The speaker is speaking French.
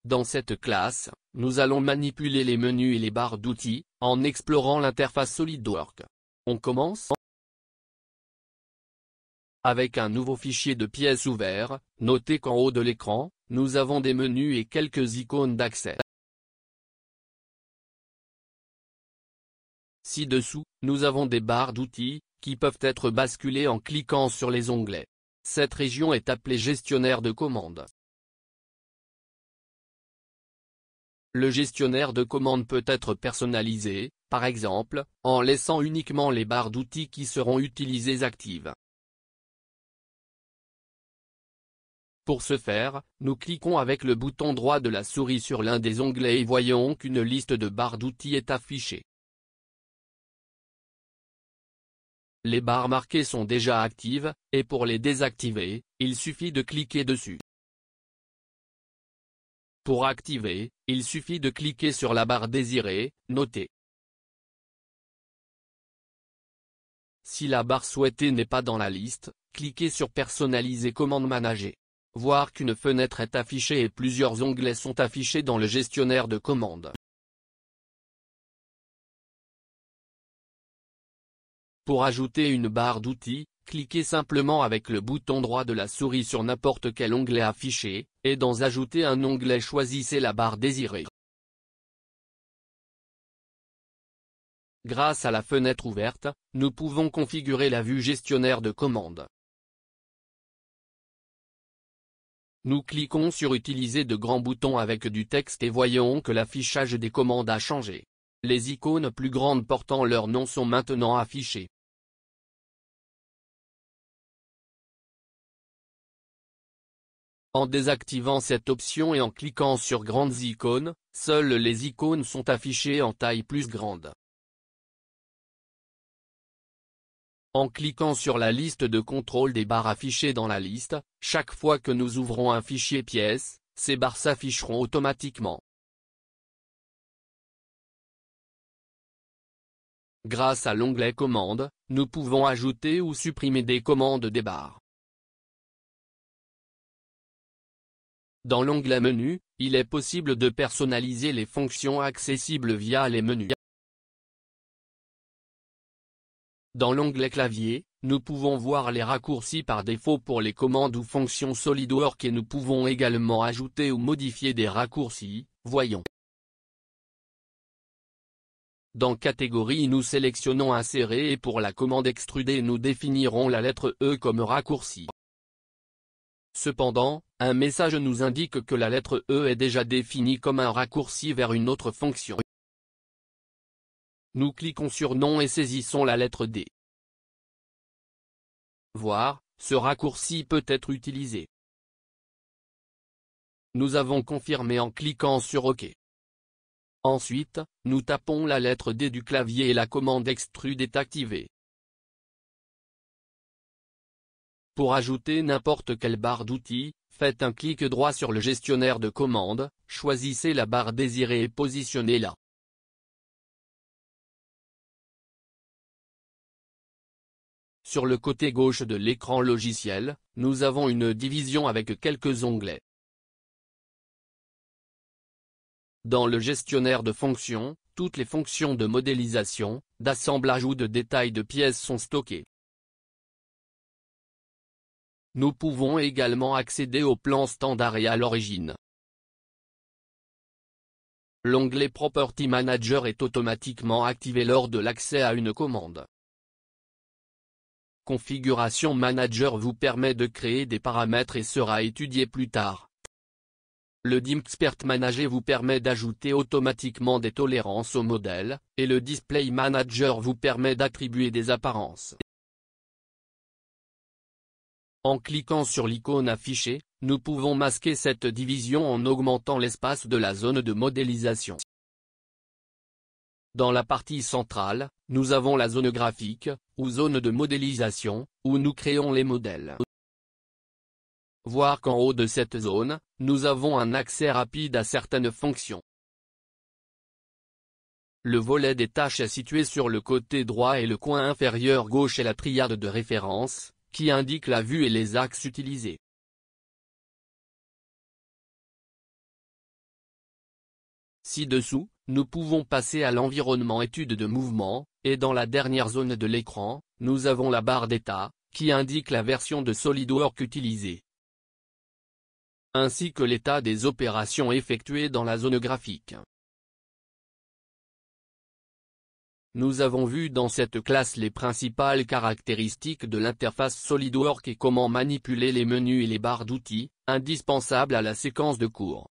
Dans cette classe, nous allons manipuler les menus et les barres d'outils, en explorant l'interface SolidWorks. On commence avec un nouveau fichier de pièces ouvert. Notez qu'en haut de l'écran, nous avons des menus et quelques icônes d'accès. Ci-dessous, nous avons des barres d'outils, qui peuvent être basculées en cliquant sur les onglets. Cette région est appelée gestionnaire de commandes. Le gestionnaire de commandes peut être personnalisé, par exemple, en laissant uniquement les barres d'outils qui seront utilisées actives. Pour ce faire, nous cliquons avec le bouton droit de la souris sur l'un des onglets et voyons qu'une liste de barres d'outils est affichée. Les barres marquées sont déjà actives, et pour les désactiver, il suffit de cliquer dessus. Pour activer, il suffit de cliquer sur la barre désirée, notée. Si la barre souhaitée n'est pas dans la liste, cliquez sur Personnaliser commande manager. Voir qu'une fenêtre est affichée et plusieurs onglets sont affichés dans le gestionnaire de commandes. Pour ajouter une barre d'outils, cliquez simplement avec le bouton droit de la souris sur n'importe quel onglet affiché, et dans Ajouter un onglet choisissez la barre désirée. Grâce à la fenêtre ouverte, nous pouvons configurer la vue gestionnaire de commandes. Nous cliquons sur Utiliser de grands boutons avec du texte et voyons que l'affichage des commandes a changé. Les icônes plus grandes portant leur nom sont maintenant affichées. En désactivant cette option et en cliquant sur Grandes icônes, seules les icônes sont affichées en taille plus grande. En cliquant sur la liste de contrôle des barres affichées dans la liste, chaque fois que nous ouvrons un fichier pièces, ces barres s'afficheront automatiquement. Grâce à l'onglet Commandes, nous pouvons ajouter ou supprimer des commandes des barres. Dans l'onglet Menu, il est possible de personnaliser les fonctions accessibles via les menus. Dans l'onglet Clavier, nous pouvons voir les raccourcis par défaut pour les commandes ou fonctions SolidWorks et nous pouvons également ajouter ou modifier des raccourcis, voyons. Dans Catégorie nous sélectionnons Insérer et pour la commande Extruder nous définirons la lettre E comme raccourci. Cependant, un message nous indique que la lettre E est déjà définie comme un raccourci vers une autre fonction. Nous cliquons sur Nom et saisissons la lettre D. Voir, ce raccourci peut être utilisé. Nous avons confirmé en cliquant sur OK. Ensuite, nous tapons la lettre D du clavier et la commande Extrude est activée. Pour ajouter n'importe quelle barre d'outils, faites un clic droit sur le gestionnaire de commandes, choisissez la barre désirée et positionnez-la. Sur le côté gauche de l'écran logiciel, nous avons une division avec quelques onglets. Dans le gestionnaire de fonctions, toutes les fonctions de modélisation, d'assemblage ou de détail de pièces sont stockées. Nous pouvons également accéder au plan standard et à l'origine. L'onglet Property Manager est automatiquement activé lors de l'accès à une commande. Configuration Manager vous permet de créer des paramètres et sera étudié plus tard. Le DimExpert Manager vous permet d'ajouter automatiquement des tolérances au modèle, et le Display Manager vous permet d'attribuer des apparences. En cliquant sur l'icône affichée, nous pouvons masquer cette division en augmentant l'espace de la zone de modélisation. Dans la partie centrale, nous avons la zone graphique, ou zone de modélisation, où nous créons les modèles. Voir qu'en haut de cette zone, nous avons un accès rapide à certaines fonctions. Le volet des tâches est situé sur le côté droit et le coin inférieur gauche est la triade de référence, qui indique la vue et les axes utilisés. Ci-dessous, nous pouvons passer à l'environnement étude de mouvement, et dans la dernière zone de l'écran, nous avons la barre d'état, qui indique la version de SolidWorks utilisée, ainsi que l'état des opérations effectuées dans la zone graphique. Nous avons vu dans cette classe les principales caractéristiques de l'interface SolidWorks et comment manipuler les menus et les barres d'outils, indispensables à la séquence de cours.